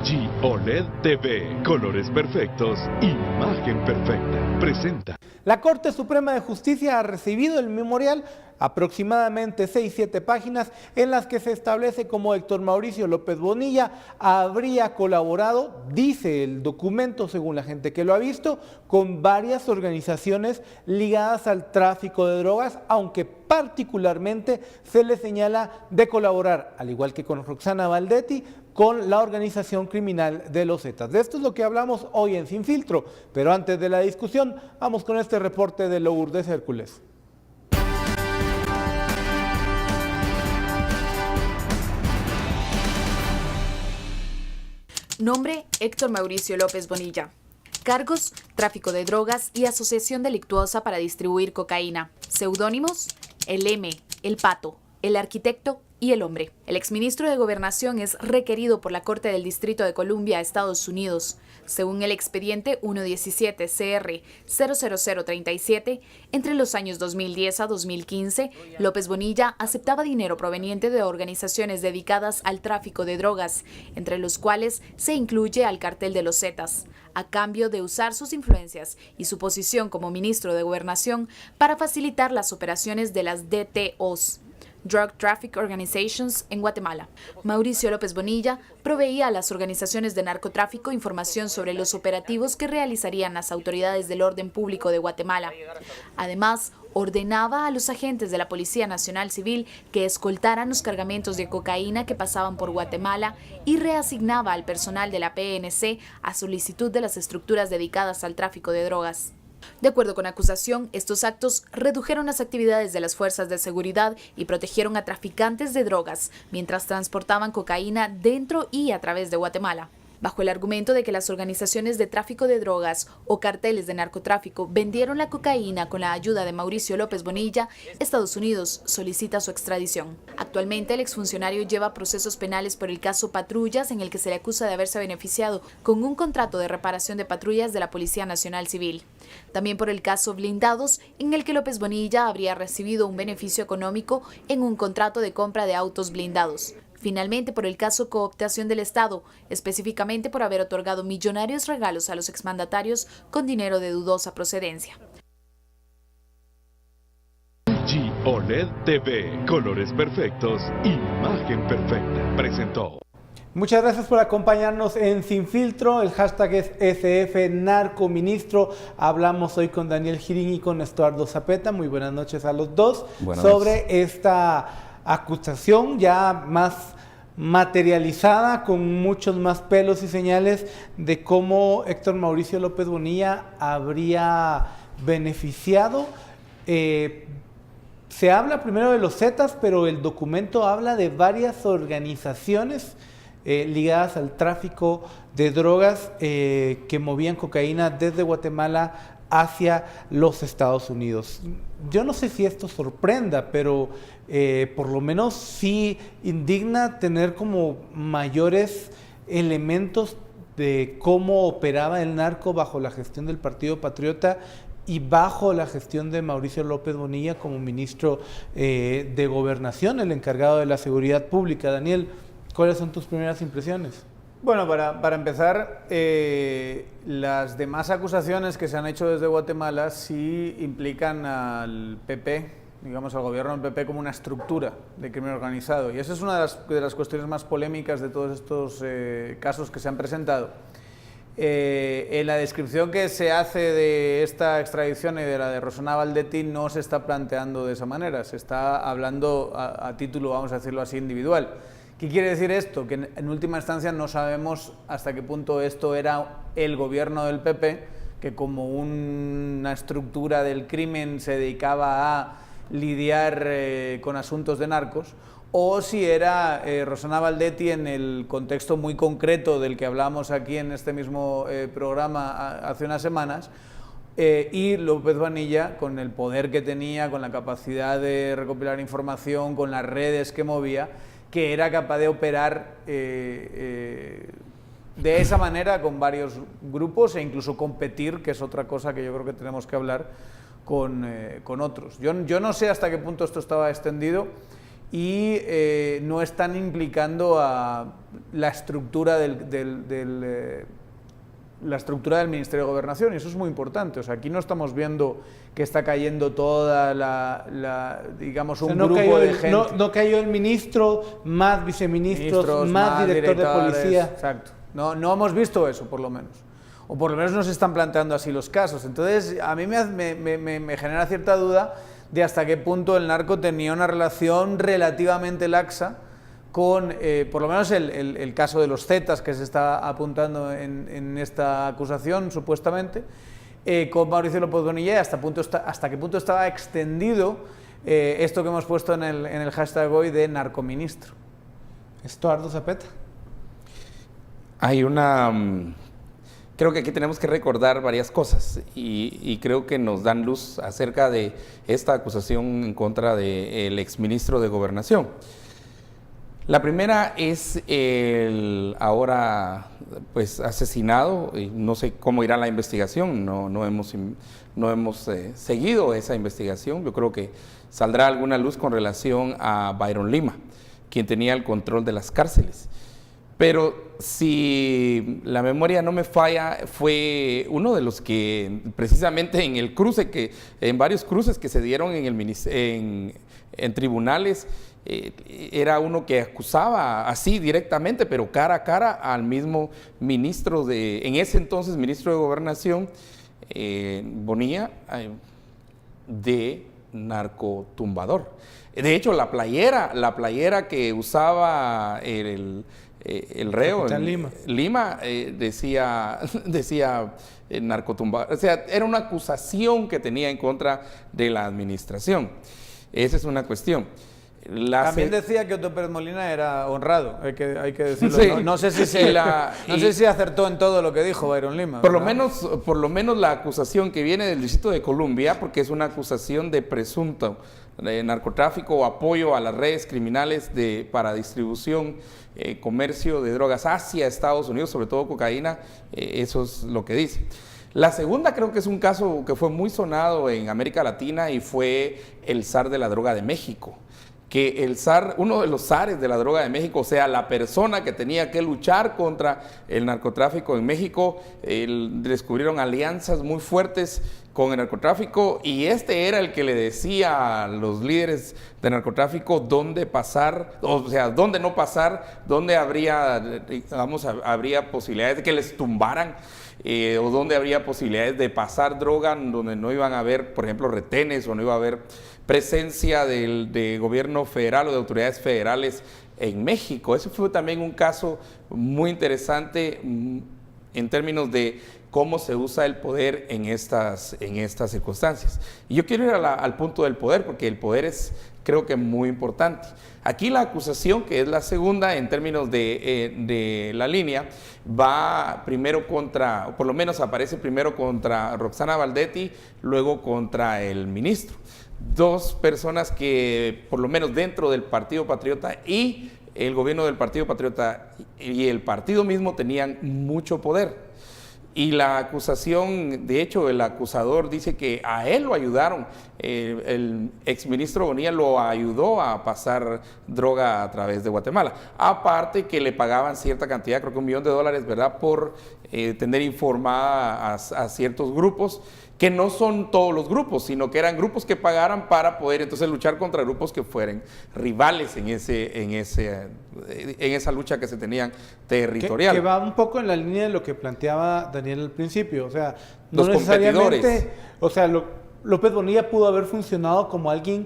LG OLED TV, colores perfectos, imagen perfecta, presenta. La Corte Suprema de Justicia ha recibido el memorial, aproximadamente 6-7 páginas, en las que se establece cómo Héctor Mauricio López Bonilla habría colaborado, dice el documento según la gente que lo ha visto, con varias organizaciones ligadas al tráfico de drogas, aunque particularmente se le señala de colaborar, al igual que con Roxana Valdetti, con la organización criminal de los Zetas. De esto es lo que hablamos hoy en Sin Filtro, pero antes de la discusión, vamos con este reporte de Lourdes Hércules. Nombre: Héctor Mauricio López Bonilla. Cargos: tráfico de drogas y asociación delictuosa para distribuir cocaína. Seudónimos: el M, el Pato, el Arquitecto y el Hombre. El exministro de Gobernación es requerido por la Corte del Distrito de Columbia, Estados Unidos. Según el expediente 117-CR-00037, entre los años 2010 a 2015, López Bonilla aceptaba dinero proveniente de organizaciones dedicadas al tráfico de drogas, entre los cuales se incluye al cartel de los Zetas, a cambio de usar sus influencias y su posición como ministro de Gobernación para facilitar las operaciones de las DTOs. Drug Traffic Organizations en Guatemala. Mauricio López Bonilla proveía a las organizaciones de narcotráfico información sobre los operativos que realizarían las autoridades del orden público de Guatemala. Además, ordenaba a los agentes de la Policía Nacional Civil que escoltaran los cargamentos de cocaína que pasaban por Guatemala y reasignaba al personal de la PNC a solicitud de las estructuras dedicadas al tráfico de drogas. De acuerdo con acusación, estos actos redujeron las actividades de las fuerzas de seguridad y protegieron a traficantes de drogas mientras transportaban cocaína dentro y a través de Guatemala. Bajo el argumento de que las organizaciones de tráfico de drogas o carteles de narcotráfico vendieron la cocaína con la ayuda de Mauricio López Bonilla, Estados Unidos solicita su extradición. Actualmente, el exfuncionario lleva procesos penales por el caso Patrullas, en el que se le acusa de haberse beneficiado con un contrato de reparación de patrullas de la Policía Nacional Civil. También por el caso Blindados, en el que López Bonilla habría recibido un beneficio económico en un contrato de compra de autos blindados. Finalmente, por el caso Cooptación del Estado, específicamente por haber otorgado millonarios regalos a los exmandatarios con dinero de dudosa procedencia. LG OLED TV, colores perfectos, imagen perfecta, presentó. Muchas gracias por acompañarnos en Sin Filtro. El hashtag es SFNarcoministro. Hablamos hoy con Daniel Girín y con Estuardo Zapeta. Muy buenas noches a los dos. Sobre esta acusación ya más materializada, con muchos más pelos y señales de cómo Héctor Mauricio López Bonilla habría beneficiado. Se habla primero de los Zetas, pero el documento habla de varias organizaciones ligadas al tráfico de drogas que movían cocaína desde Guatemala hacia los Estados Unidos. Yo no sé si esto sorprenda, pero por lo menos sí indigna tener como mayores elementos de cómo operaba el narco bajo la gestión del Partido Patriota y bajo la gestión de Mauricio López Bonilla como ministro de Gobernación, el encargado de la seguridad pública. Daniel, ¿cuáles son tus primeras impresiones? Bueno, para empezar, las demás acusaciones que se han hecho desde Guatemala sí implican al PP, digamos al gobierno del PP, como una estructura de crimen organizado. Y esa es una de las cuestiones más polémicas de todos estos casos que se han presentado. En la descripción que se hace de esta extradición y de la de Roxana Valdetti no se está planteando de esa manera, se está hablando a título, vamos a decirlo así, individual. ¿Qué quiere decir esto? Que en última instancia no sabemos hasta qué punto esto era el gobierno del PP, que como una estructura del crimen se dedicaba a lidiar con asuntos de narcos, o si era Roxana Valdetti en el contexto muy concreto del que hablamos aquí en este mismo programa hace unas semanas, y López Bonilla, con el poder que tenía, con la capacidad de recopilar información, con las redes que movía, que era capaz de operar de esa manera con varios grupos e incluso competir, que es otra cosa que yo creo que tenemos que hablar con otros. Yo no sé hasta qué punto esto estaba extendido y no están implicando a la estructura la estructura del Ministerio de Gobernación, y eso es muy importante. O sea, aquí no estamos viendo que está cayendo toda digamos, un grupo de gente. No cayó el ministro, más viceministros, más director de policía. Exacto. No hemos visto eso, por lo menos. O por lo menos no se están planteando así los casos. Entonces, a mí me genera cierta duda de hasta qué punto el narco tenía una relación relativamente laxa con, por lo menos el caso de los Zetas que se está apuntando en esta acusación, supuestamente, con Mauricio López Bonilla, y hasta qué punto estaba extendido esto que hemos puesto en el hashtag hoy de narcoministro. Estuardo Zapeta. Hay creo que aquí tenemos que recordar varias cosas y creo que nos dan luz acerca de esta acusación en contra del exministro de Gobernación. La primera es el ahora pues asesinado, y no sé cómo irá la investigación, no hemos seguido esa investigación. Yo creo que saldrá alguna luz con relación a Byron Lima, quien tenía el control de las cárceles. Pero si la memoria no me falla, fue uno de los que precisamente en varios cruces que se dieron en tribunales, era uno que acusaba así directamente, pero cara a cara al mismo ministro en ese entonces ministro de Gobernación, Bonilla, de narcotumbador. De hecho, la playera que usaba el reo Lima decía narcotumbador. O sea, era una acusación que tenía en contra de la administración. Esa es una cuestión. También decía que Otto Pérez Molina era honrado, hay que decirlo. Sí. No sé si acertó en todo lo que dijo Byron Lima. Por lo menos la acusación que viene del Distrito de Columbia, porque es una acusación de presunto narcotráfico o apoyo a las redes criminales para distribución, comercio de drogas hacia Estados Unidos, sobre todo cocaína, eso es lo que dice. La segunda creo que es un caso que fue muy sonado en América Latina y fue el zar de la droga de México. Que el zar, uno de los zares de la droga de México, o sea, la persona que tenía que luchar contra el narcotráfico en México, descubrieron alianzas muy fuertes con el narcotráfico, y este era el que le decía a los líderes de narcotráfico dónde pasar, o sea, dónde no pasar, dónde habría posibilidades de que les tumbaran, o dónde habría posibilidades de pasar droga, donde no iban a haber, por ejemplo, retenes, o no iba a haber presencia de gobierno federal o de autoridades federales en México. Ese fue también un caso muy interesante en términos de cómo se usa el poder en estas circunstancias. Y yo quiero ir al punto del poder, porque el poder es, creo que, muy importante. Aquí la acusación, que es la segunda en términos de la línea, va primero contra, o por lo menos aparece primero contra Roxana Valdetti, luego contra el ministro. Dos personas que, por lo menos dentro del Partido Patriota y el gobierno del Partido Patriota y el partido mismo, tenían mucho poder. Y la acusación, de hecho, el acusador dice que a él lo ayudaron. El exministro Bonilla lo ayudó a pasar droga a través de Guatemala. Aparte que le pagaban cierta cantidad, creo que $1 millón, ¿verdad?, por tener informada a ciertos grupos, que no son todos los grupos, sino que eran grupos que pagaran para poder entonces luchar contra grupos que fueran rivales en esa lucha que se tenían territorial. Que va un poco en la línea de lo que planteaba Daniel al principio, o sea, no los competidores. O sea, López Bonilla pudo haber funcionado como alguien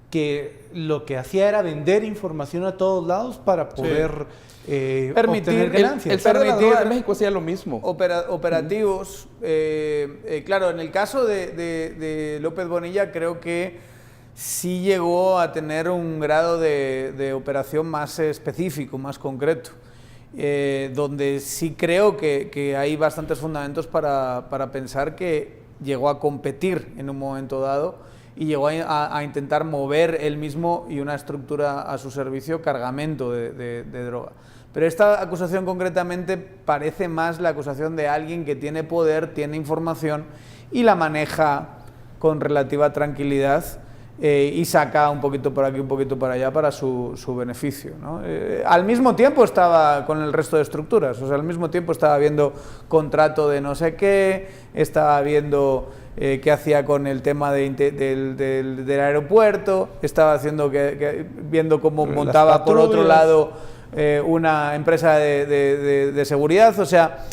que lo que hacía era vender información a todos lados para poder obtener ganancias. El zar de la droga de México hacía lo mismo. Operativos. Claro, en el caso de López Bonilla, creo que sí llegó a tener un grado de operación más específico, más concreto, donde sí creo que hay bastantes fundamentos para pensar que llegó a competir en un momento dado y llegó a intentar mover él mismo y una estructura a su servicio cargamento de droga. Pero esta acusación concretamente parece más la acusación de alguien que tiene poder, tiene información y la maneja con relativa tranquilidad, y saca un poquito por aquí, un poquito por allá para su beneficio, ¿no? Al mismo tiempo estaba con el resto de estructuras, o sea, al mismo tiempo estaba viendo contrato de no sé qué, estaba viendo qué hacía con el tema del aeropuerto, estaba viendo cómo montaba por otro lado una empresa de seguridad, o sea...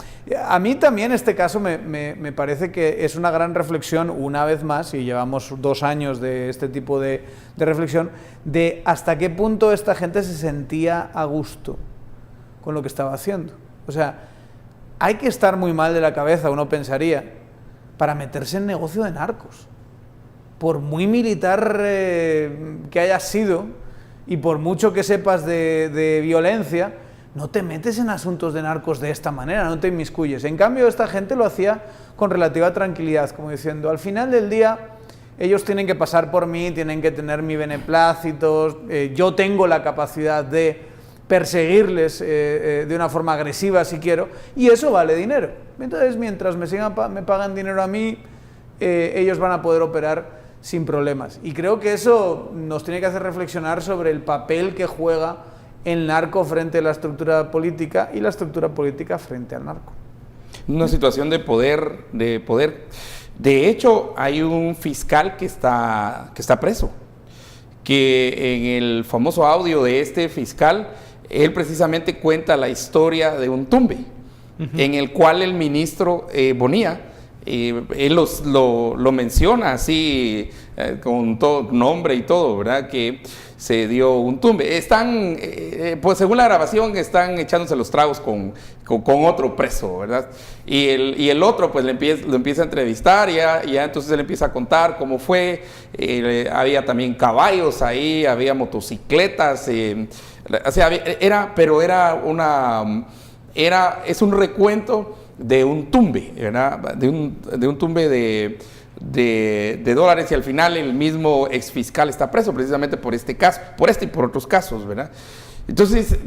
A mí también este caso me parece que es una gran reflexión, una vez más, y llevamos 2 años de este tipo de reflexión, de hasta qué punto esta gente se sentía a gusto con lo que estaba haciendo. O sea, hay que estar muy mal de la cabeza, uno pensaría, para meterse en negocio de narcos. Por muy militar que hayas sido y por mucho que sepas de violencia, no te metes en asuntos de narcos de esta manera, no te inmiscuyes. En cambio, esta gente lo hacía con relativa tranquilidad, como diciendo, al final del día, ellos tienen que pasar por mí, tienen que tener mi beneplácitos, yo tengo la capacidad de perseguirles de una forma agresiva si quiero, y eso vale dinero. Entonces, mientras me pagan dinero a mí, ellos van a poder operar sin problemas. Y creo que eso nos tiene que hacer reflexionar sobre el papel que juega el narco frente a la estructura política y la estructura política frente al narco. Una situación de poder. De hecho, hay un fiscal que está preso, que en el famoso audio de este fiscal, él precisamente cuenta la historia de un tumbe, en el cual el ministro Bonilla, él lo menciona así, con todo nombre y todo, ¿verdad? Que se dio un tumbe. Están, pues según la grabación, están echándose los tragos con otro preso, ¿verdad? Y el otro, pues lo empieza a entrevistar, y ya entonces él empieza a contar cómo fue. Había también caballos ahí, había motocicletas, o sea, es un recuento de un tumbe, ¿verdad? De un tumbe de dólares, y al final el mismo exfiscal está preso precisamente por este caso, por este y por otros casos, ¿verdad? Entonces,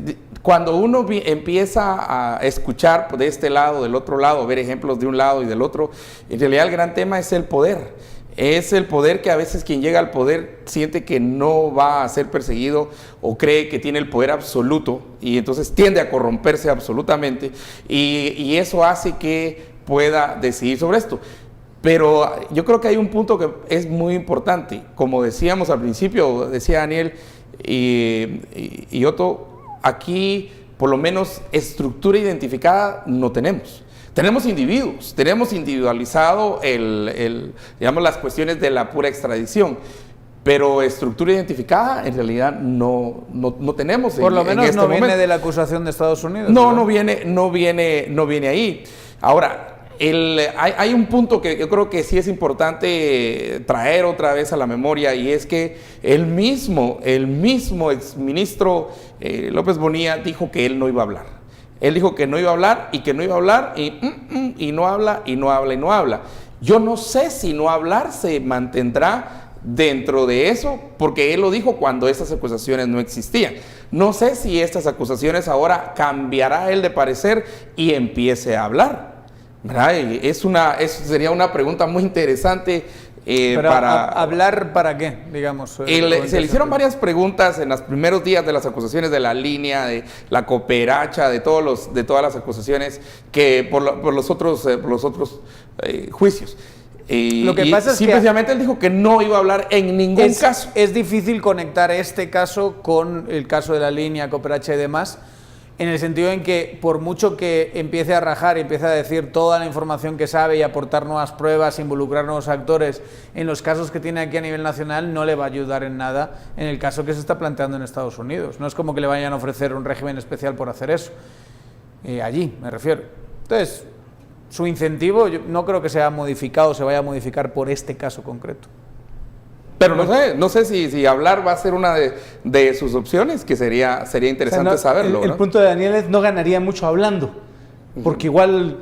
cuando uno empieza a escuchar de este lado, del otro lado, ver ejemplos de un lado y del otro, en realidad el gran tema es el poder. Es el poder que a veces quien llega al poder siente que no va a ser perseguido o cree que tiene el poder absoluto, y entonces tiende a corromperse absolutamente, y eso hace que pueda decidir sobre esto. Pero yo creo que hay un punto que es muy importante. Como decíamos al principio, decía Daniel y Otto, aquí por lo menos estructura identificada no tenemos. Tenemos individuos, tenemos individualizado digamos, las cuestiones de la pura extradición, pero estructura identificada en realidad no tenemos. Por lo menos no viene de la acusación de Estados Unidos. No viene ahí. Ahora, hay un punto que yo creo que sí es importante traer otra vez a la memoria, y es que el mismo exministro López Bonilla dijo que él no iba a hablar. Él dijo que no iba a hablar y que no iba a hablar, y no habla, y no habla, y no habla. Yo no sé si no hablar se mantendrá dentro de eso, porque él lo dijo cuando estas acusaciones no existían. No sé si estas acusaciones ahora cambiará él de parecer y empiece a hablar, ¿verdad? Eso sería una pregunta muy interesante. ¿Hablar para qué, digamos? Se le hicieron varias preguntas en los primeros días de las acusaciones de la línea, de la cooperacha, de todas las acusaciones que por los otros juicios. Lo que pasa es que simplemente él dijo que no iba a hablar en ningún caso. Es difícil conectar este caso con el caso de la línea, cooperacha y demás, en el sentido en que por mucho que empiece a rajar y empiece a decir toda la información que sabe y aportar nuevas pruebas, involucrar nuevos actores en los casos que tiene aquí a nivel nacional, no le va a ayudar en nada en el caso que se está planteando en Estados Unidos. No es como que le vayan a ofrecer un régimen especial por hacer eso. Allí, me refiero. Entonces, su incentivo yo no creo que se vaya a modificar por este caso concreto. Pero no sé si hablar va a ser una de sus opciones, que sería interesante saberlo. El punto de Daniel es: no ganaría mucho hablando, porque igual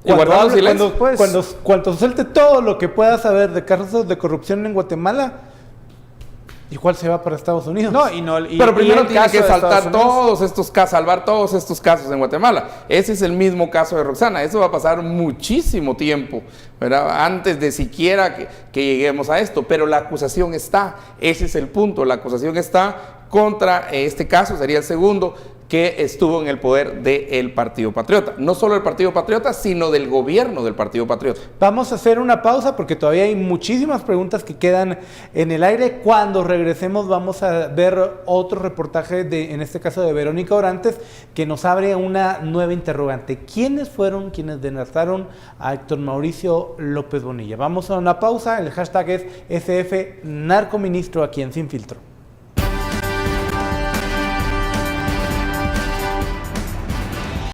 cuando suelte todo lo que pueda saber de casos de corrupción en Guatemala, ¿Y cuál se va para Estados Unidos? No, pero primero el tiene caso que de saltar Estados Unidos. todos estos casos, salvar todos estos casos en Guatemala. Ese es el mismo caso de Roxana. Eso va a pasar muchísimo tiempo, ¿verdad? Antes de siquiera que lleguemos a esto. Pero la acusación está, ese es el punto. La acusación está contra este caso, sería el segundo, que estuvo en el poder del Partido Patriota. No solo del Partido Patriota, sino del gobierno del Partido Patriota. Vamos a hacer una pausa porque todavía hay muchísimas preguntas que quedan en el aire. Cuando regresemos vamos a ver otro reportaje, en este caso de Verónica Orantes, que nos abre una nueva interrogante. ¿Quiénes fueron quienes denataron a Héctor Mauricio López Bonilla? Vamos a una pausa. El hashtag es SF Narcoministro aquí en Sin Filtro.